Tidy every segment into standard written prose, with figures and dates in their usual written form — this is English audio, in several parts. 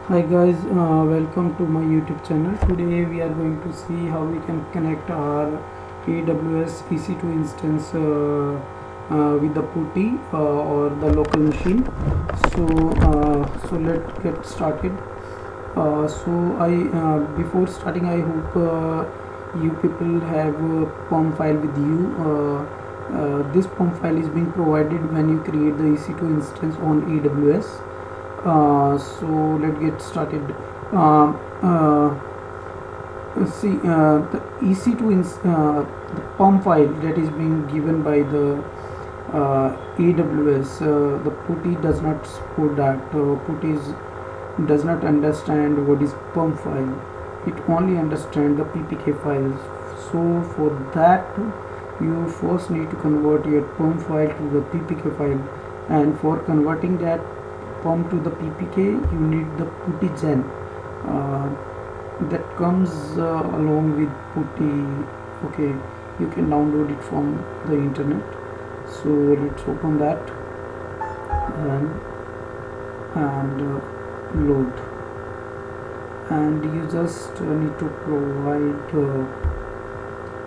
Hi guys, welcome to my YouTube channel. Today we are going to see how we can connect our AWS EC2 instance with the Putty or the local machine. So let's get started. Before starting, I hope you people have a POM file with you. This POM file is being provided when you create the EC2 instance on AWS. So let's get started. Um, uh, the EC2 the POM file that is being given by the AWS. The Putty does not support that. Putty does not understand what is POM file. It only understands the PPK files. So for that, you first need to convert your POM file to the PPK file, and for converting that POM to the PPK, you need the Putty gen that comes along with Putty. Okay, you can download it from the internet. So let's open that and load, and you just need to provide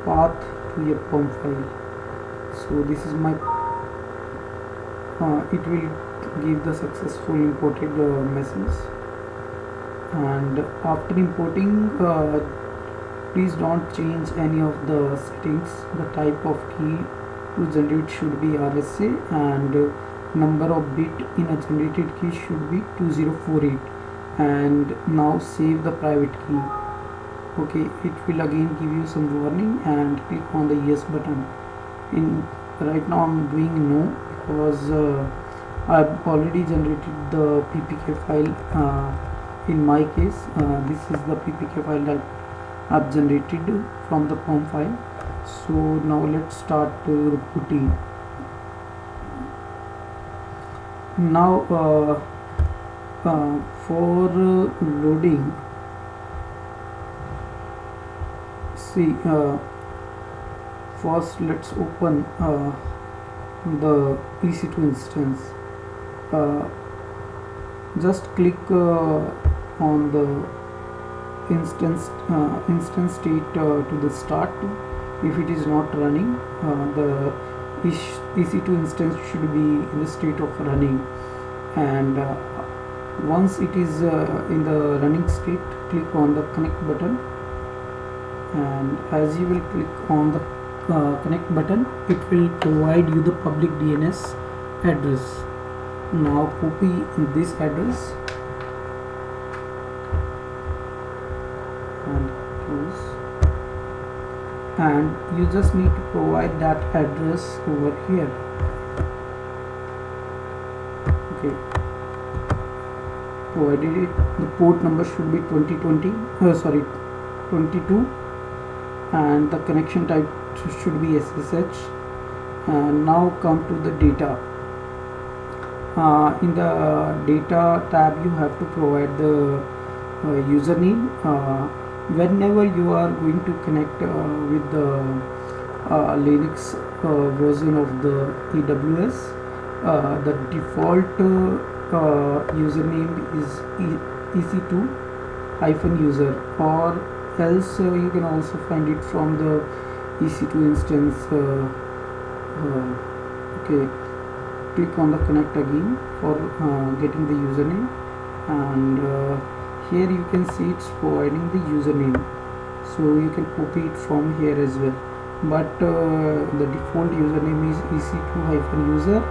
path to your POM file. So this is my it will give the successful imported message. And after importing, please don't change any of the settings. The type of key to generate should be RSA, and number of bit in a generated key should be 2048. And now save the private key. Okay, it will again give you some warning, and click on the yes button. In right now I'm doing no, because I've already generated the PPK file. In my case, this is the PPK file that I've generated from the POM file. So now let's start Putty. Now for loading, see, first let's open the EC2 instance. Just click on the instance state to the start. If it is not running, the EC2 instance should be in the state of running, and once it is in the running state, click on the connect button, and as you will click on the connect button, it will provide you the public DNS address. Now copy this address and close, and you just need to provide that address over here. Okay, provided it. The port number should be 22, and the connection type should be SSH. And now come to the data. In the data tab, you have to provide the username. Whenever you are going to connect with the Linux version of the AWS, the default username is EC2-user, or else you can also find it from the EC2 instance. Okay, click on the connect again for getting the username, and here you can see it's providing the username, so you can copy it from here as well. But the default username is EC2-user.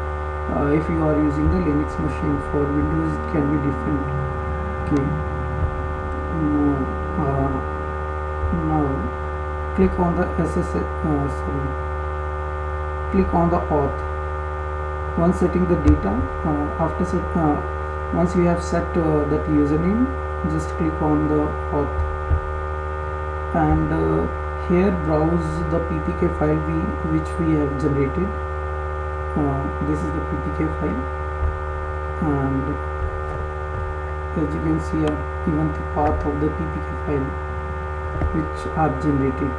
If you are using the Linux machine, for Windows it can be different. Okay, now click on the click on the auth. Once setting the data, once you have set that username, just click on the auth, and here browse the PPK file which we have generated. This is the PPK file, and as you can see, I've given the path of the PPK file which I've generated.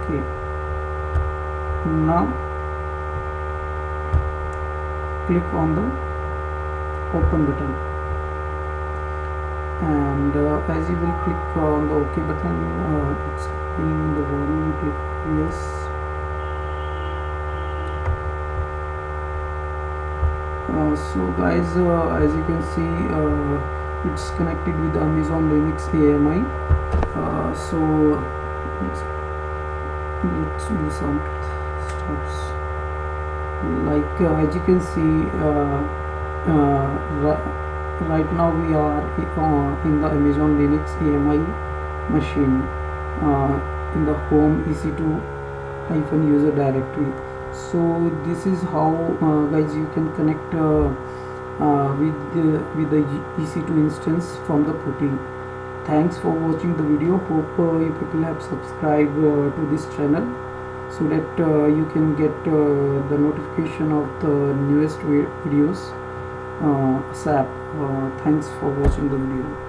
Okay, now click on the open button. and as you will click on the OK button, it's in the volume, click yes. So guys, as you can see, it's connected with Amazon Linux AMI. So let's do some steps. Like as you can see, right now we are in the Amazon Linux AMI machine, in the home EC2-user directory. So this is how guys you can connect with the EC2 instance from the Putty. Thanks for watching the video. Hope you people have subscribed to this channel, so that you can get the notification of the newest videos ASAP. Thanks for watching the video.